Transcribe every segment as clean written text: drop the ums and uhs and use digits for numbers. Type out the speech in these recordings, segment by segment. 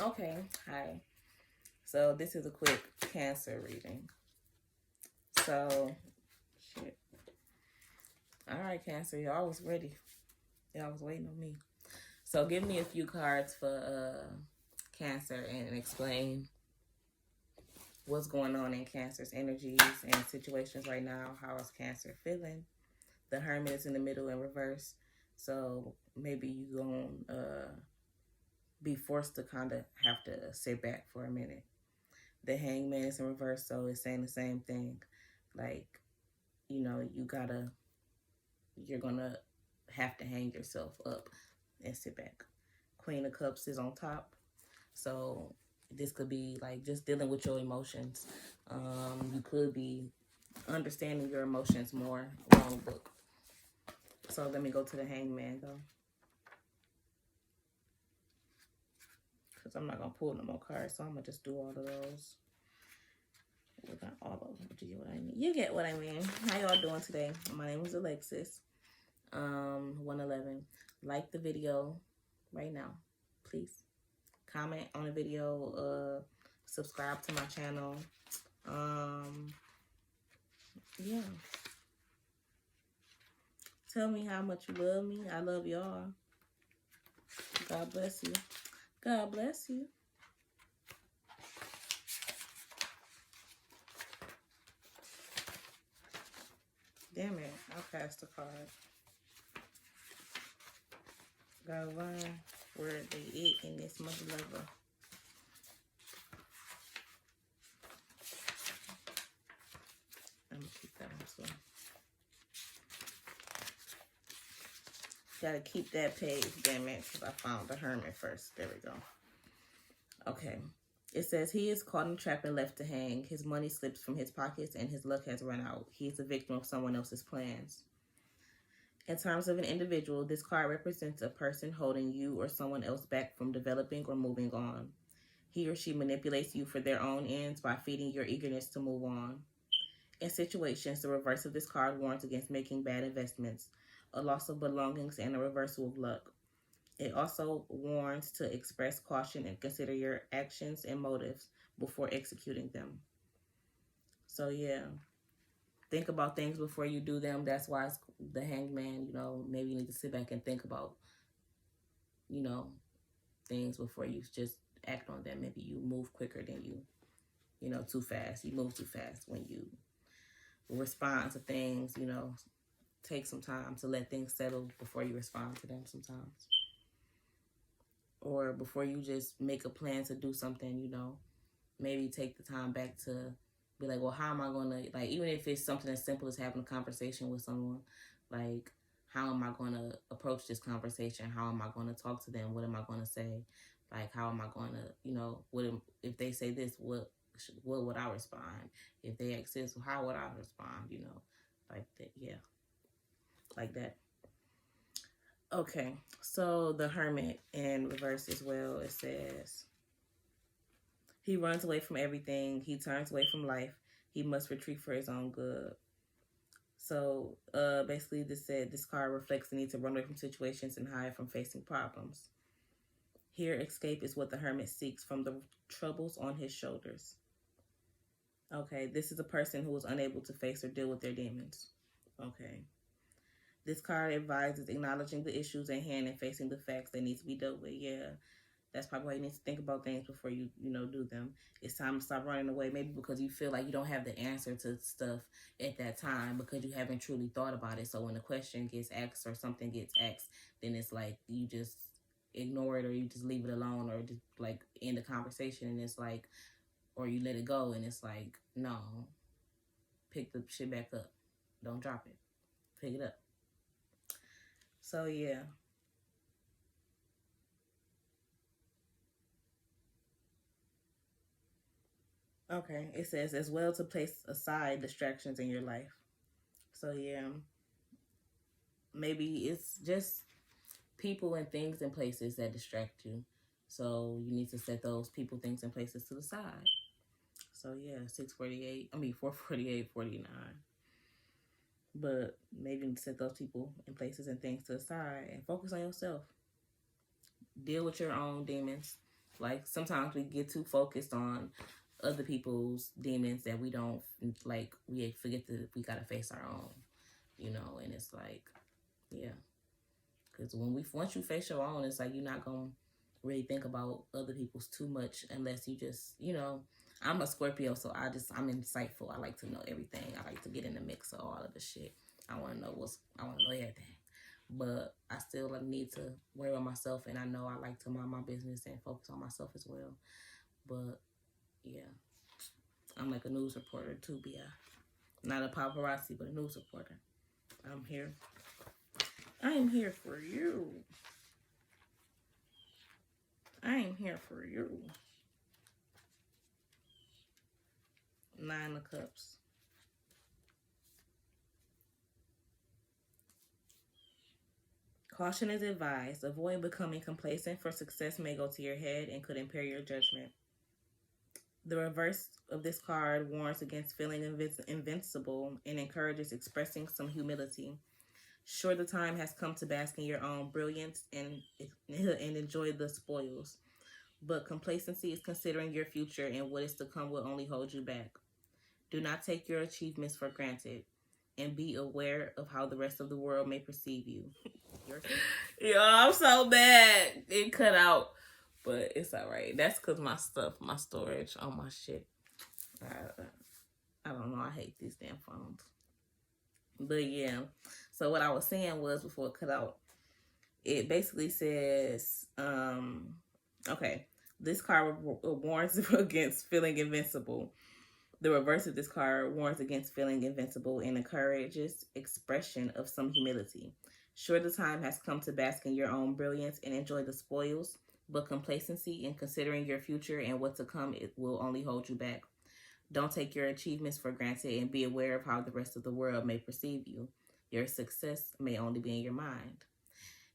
Okay, hi. So this is a quick Cancer reading. So, shit. All right, Cancer, y'all was ready. Y'all was waiting on me. So give me a few cards for Cancer and explain what's going on in Cancer's energies and situations right now. How is Cancer feeling? The Hermit is in the middle in reverse. So maybe you gonna be forced to kind of have to sit back for a minute. The Hangman is in reverse, so it's saying the same thing. Like, you're gonna have to hang yourself up and sit back. Queen of Cups is on top, so this could be like just dealing with your emotions. You could be understanding your emotions more. Wrong book. So let me go to the Hangman though, because I'm not gonna pull no more cards. So I'm gonna just do all of those. We got all of them. Do you get what I mean? You get what I mean. How y'all doing today? My name is Alexis. 111. Like the video right now, please. Comment on the video. Subscribe to my channel. Yeah. Tell me how much you love me. I love y'all. God bless you. God bless you. Damn it. I passed the card. Gotta learn where they eat in this mother lover. I'm gonna keep that one too. Gotta keep that page, damn it, because I found the Hermit first. There we go. Okay. It says he is caught in a trap and left to hang. His money slips from his pockets and his luck has run out. He is the victim of someone else's plans. In terms of an individual, this card represents a person holding you or someone else back from developing or moving on. He or she manipulates you for their own ends by feeding your eagerness to move on. In situations, the reverse of this card warns against making bad investments, a loss of belongings, and a reversal of luck. It also warns to express caution and consider your actions and motives before executing them. So, yeah, think about things before you do them. That's why it's the Hangman. Maybe you need to sit back and think about, you know, things before you just act on them. Maybe you move quicker than too fast. You move too fast when you respond to things, take some time to let things settle before you respond to them sometimes. Or before you just make a plan to do something, maybe take the time back to be like, well, how am I going to, like, even if it's something as simple as having a conversation with someone, like, how am I going to approach this conversation? How am I going to talk to them? What am I going to say? Like, how am I going to, if they say this, what would I respond? If they ask this, how would I respond? Like that, yeah, like that. Okay, so the Hermit in reverse as well, it says, he runs away from everything. He turns away from life. He must retreat for his own good. So basically this card reflects the need to run away from situations and hide from facing problems. Here, escape is what the Hermit seeks from the troubles on his shoulders. Okay, this is a person who is unable to face or deal with their demons. Okay. This card advises acknowledging the issues at hand and facing the facts that need to be dealt with. Yeah, that's probably why you need to think about things before you do them. It's time to stop running away, maybe because you feel like you don't have the answer to stuff at that time because you haven't truly thought about it. So when the question gets asked or something gets asked, then it's like you just ignore it or you just leave it alone or just like end the conversation, and it's like, or you let it go and it's like, no, pick the shit back up. Don't drop it. Pick it up. So yeah. Okay, it says as well to place aside distractions in your life. So yeah, maybe it's just people and things and places that distract you. So you need to set those people, things, and places to the side. So yeah, 648. I mean 448, 49. But maybe you need to set those people and places and things to the side and focus on yourself. Deal with your own demons. Like sometimes we get too focused on other people's demons that we don't like. We forget that we gotta face our own, you know. And it's like, yeah, because once you face your own, it's like you're not gonna really think about other people's too much unless you just, you know. I'm a Scorpio, so I'm insightful. I like to know everything. I like to get in the mix of all of the shit. I want to know everything. But I still need to worry about myself, and I know I like to mind my business and focus on myself as well. But yeah, I'm like a news reporter too, Bia. Not a paparazzi, but a news reporter. I'm here. I am here for you. I am here for you. 9 of Cups. Caution is advised. Avoid becoming complacent, for success may go to your head and could impair your judgment. The reverse of this card warns against feeling invincible and encourages expressing some humility. Sure, the time has come to bask in your own brilliance and enjoy the spoils. But complacency is considering your future, and what is to come will only hold you back. Do not take your achievements for granted, and be aware of how the rest of the world may perceive you. Yo, I'm so mad. It cut out, but it's all right. That's because my storage on my shit. I don't know. I hate these damn phones. But yeah, so what I was saying was before it cut out, it basically says, okay, this card warns against feeling invincible. The reverse of this card warns against feeling invincible and encourages expression of some humility. Sure, the time has come to bask in your own brilliance and enjoy the spoils, but complacency in considering your future and what to come, it will only hold you back. Don't take your achievements for granted and be aware of how the rest of the world may perceive you. Your success may only be in your mind.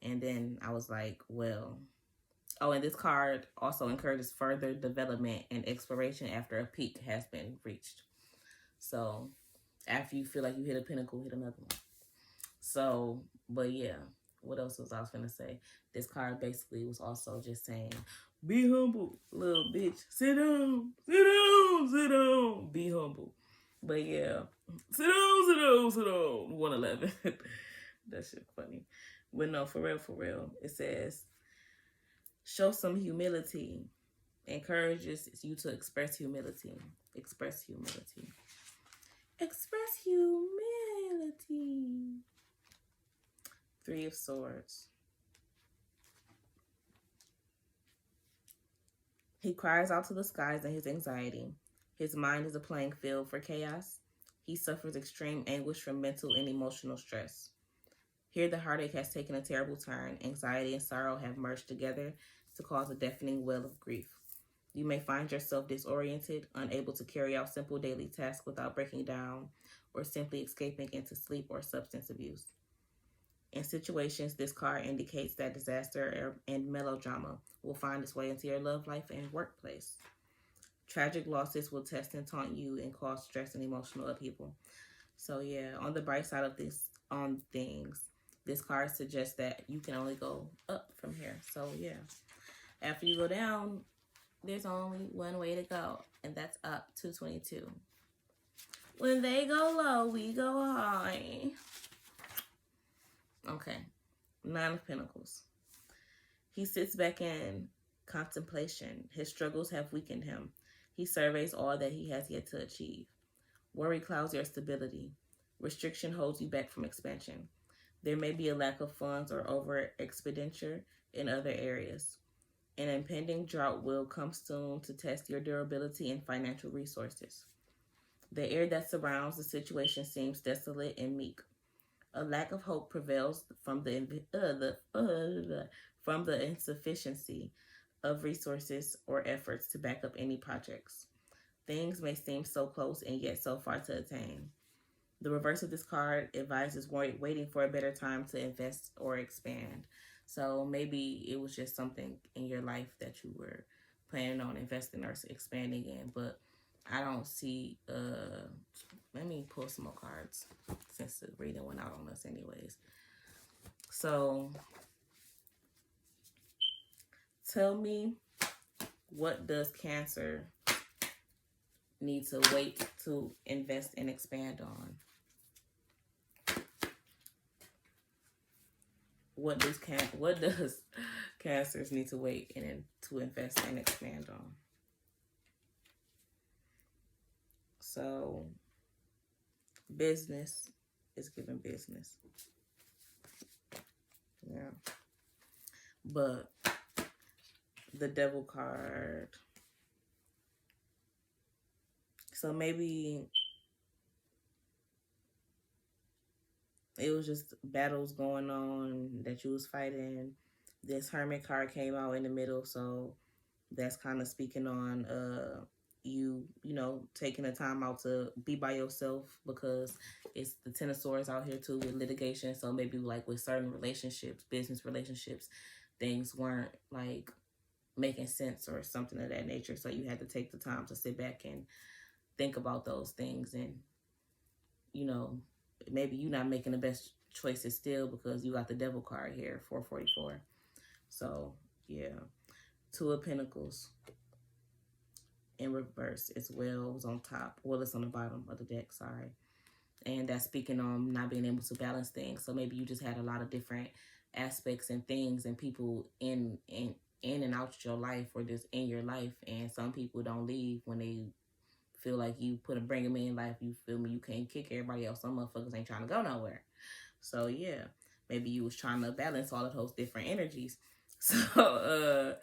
And then I was like, well, oh, and this card also encourages further development and exploration after a peak has been reached. So after you feel like you hit a pinnacle, hit another one. So, but yeah, what else was I going to say? This card basically was also just saying, be humble, little bitch. Sit down, sit down, sit down. Be humble. But yeah, sit down, sit down, sit down. 111. That shit funny. But no, for real. It says, show some humility. Encourages you to express humility. Express humility. Express humility. 3 of Swords. He cries out to the skies in his anxiety. His mind is a playing field for chaos. He suffers extreme anguish from mental and emotional stress. Here, the heartache has taken a terrible turn. Anxiety and sorrow have merged together to cause a deafening wail of grief. You may find yourself disoriented, unable to carry out simple daily tasks without breaking down, or simply escaping into sleep or substance abuse. In situations, this card indicates that disaster and melodrama will find its way into your love life and workplace. Tragic losses will test and taunt you and cause stress and emotional upheaval. So yeah, on the bright side of this, on things, this card suggests that you can only go up from here. So yeah, after you go down, there's only one way to go, and that's up. 222. When they go low, we go high. Okay, 9 of Pentacles. He sits back in contemplation. His struggles have weakened him. He surveys all that he has yet to achieve. Worry clouds your stability. Restriction holds you back from expansion. There may be a lack of funds or over expenditure in other areas. An impending drought will come soon to test your durability and financial resources. The air that surrounds the situation seems desolate and meek. A lack of hope prevails from the insufficiency of resources or efforts to back up any projects. Things may seem so close and yet so far to attain. The reverse of this card advises waiting for a better time to invest or expand. So maybe it was just something in your life that you were planning on investing or expanding in, but I don't see, let me pull some more cards since the reading went out on us anyways. So tell me What does Cancer need to wait to invest and expand on? What does Cancers need to wait and to invest and expand on? So business is giving business. Yeah. But the Devil card. So maybe it was just battles going on that you was fighting. This Hermit card came out in the middle, so that's kind of speaking on you know, taking the time out to be by yourself, because it's the Ten of Swords out here too with litigation. So maybe like with certain relationships, business relationships, things weren't like making sense or something of that nature. So you had to take the time to sit back and think about those things, and you know, maybe you're not making the best choices still because you got the Devil card here, 444. So yeah, Two of Pentacles in reverse as well. It was on top. Well, it's on the bottom of the deck, sorry. And that's speaking on not being able to balance things. So maybe you just had a lot of different aspects and things and people in and out your life, or just in your life. And some people don't leave when they feel like you bring them in life. You feel me? You can't kick everybody else. Some motherfuckers ain't trying to go nowhere. So yeah, maybe you was trying to balance all of those different energies. So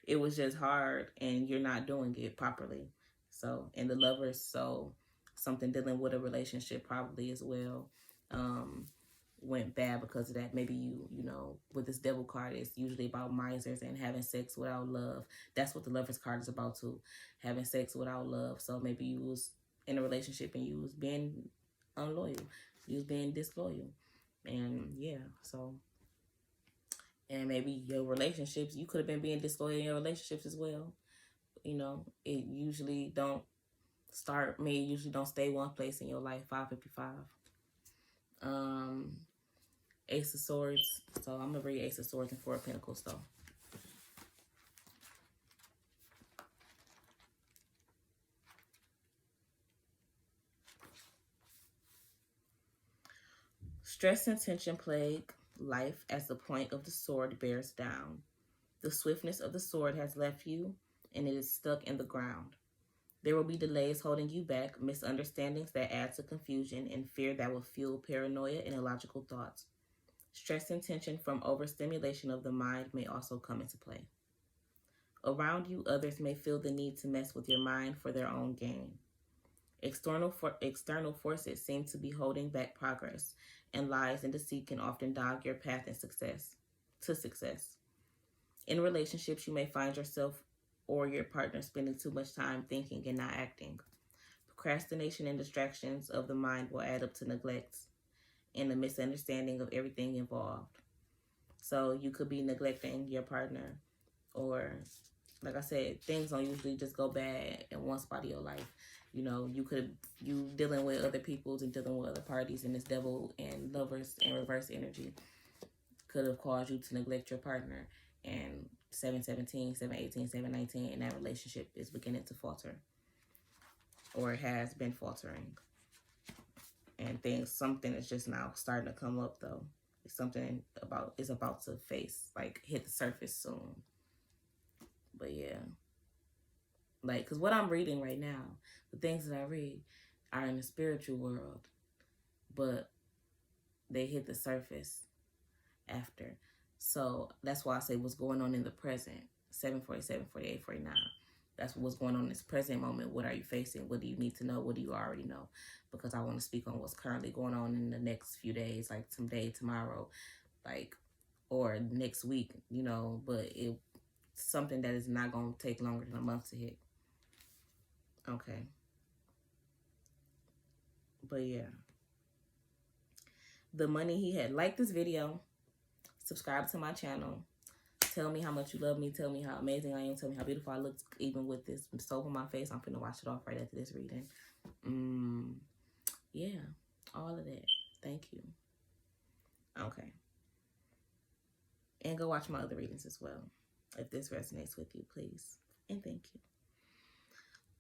it was just hard, and you're not doing it properly. So, and the Lovers, so something dealing with a relationship probably as well went bad because of that. Maybe you know, with this Devil card, it's usually about misers and having sex without love. That's what the Lovers card is about too, having sex without love. So maybe you was in a relationship and you was being unloyal, you was being disloyal, and yeah, so. And maybe your relationships, you could have been being disloyal in your relationships as well. You know, it usually don't stay one place in your life. 555. Ace of Swords. So I'm gonna read Ace of Swords and Four of Pentacles though. Stress and tension plague life as the point of the sword bears down. The swiftness of the sword has left you, and it is stuck in the ground. There will be delays holding you back, misunderstandings that add to confusion, and fear that will fuel paranoia and illogical thoughts. Stress and tension from overstimulation of the mind may also come into play. Around you, others may feel the need to mess with your mind for their own gain. External forces seem to be holding back progress, and lies and deceit can often dog your path to success. In relationships, you may find yourself or your partner spending too much time thinking and not acting. Procrastination and distractions of the mind will add up to neglect and a misunderstanding of everything involved. So you could be neglecting your partner, or like I said, things don't usually just go bad in one spot of your life. You know, you dealing with other peoples and dealing with other parties, and this Devil and Lovers and reverse energy could have caused you to neglect your partner. And 717, 718, 719, and that relationship is beginning to falter, or it has been faltering. And something is just now starting to come up though. It's something is about to hit the surface soon. But yeah, like, because what I'm reading right now, the things that I read are in the spiritual world, but they hit the surface after. So that's why I say what's going on in the present. 747, 48, 49. That's what's going on in this present moment. What are you facing? What do you need to know? What do you already know? Because I want to speak on what's currently going on in the next few days, like today, tomorrow, or next week, you know, but it's something that is not going to take longer than a month to hit. Okay. But yeah. The money he had. Like this video. Subscribe to my channel. Tell me how much you love me. Tell me how amazing I am. Tell me how beautiful I look even with this soap on my face. I'm finna wash it off right after this reading. Yeah. All of that. Thank you. Okay. And go watch my other readings as well. If this resonates with you, please. and thank you.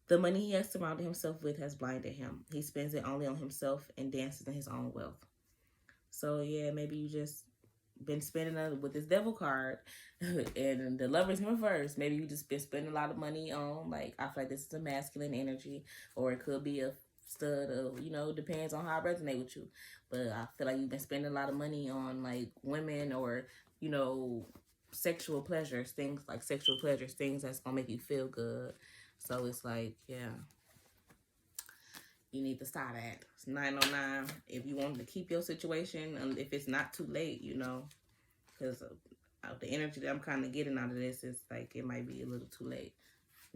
The money he has surrounded himself with has blinded him. He spends it only on himself and dances in his own wealth. So yeah, maybe you just been spending with this devil card and the Lover's in reverse. Maybe you just been spending a lot of money on, like, I feel like this is a masculine energy, or it could be a stud of, you know, depends on how I resonate with you. But I feel like you've been spending a lot of money on, like, women or, you know, sexual pleasures, things that's gonna make you feel good. So it's like, yeah, you need to stop that. It's 9:09. If you want to keep your situation, and if it's not too late, you know, because the energy that I'm kind of getting out of this is like it might be a little too late.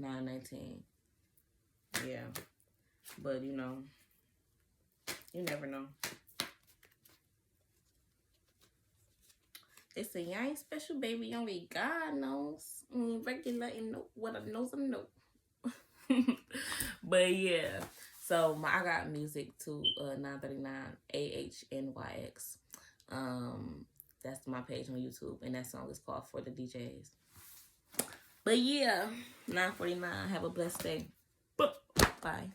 9:19. Yeah, but you know, you never know. They say you ain't special, baby. Only God knows. Regular and know what I knows I know. But yeah, so I got music to 939 AHNYX. That's my page on YouTube, and that song is called For the DJs. But yeah, 9:49. Have a blessed day. Bye.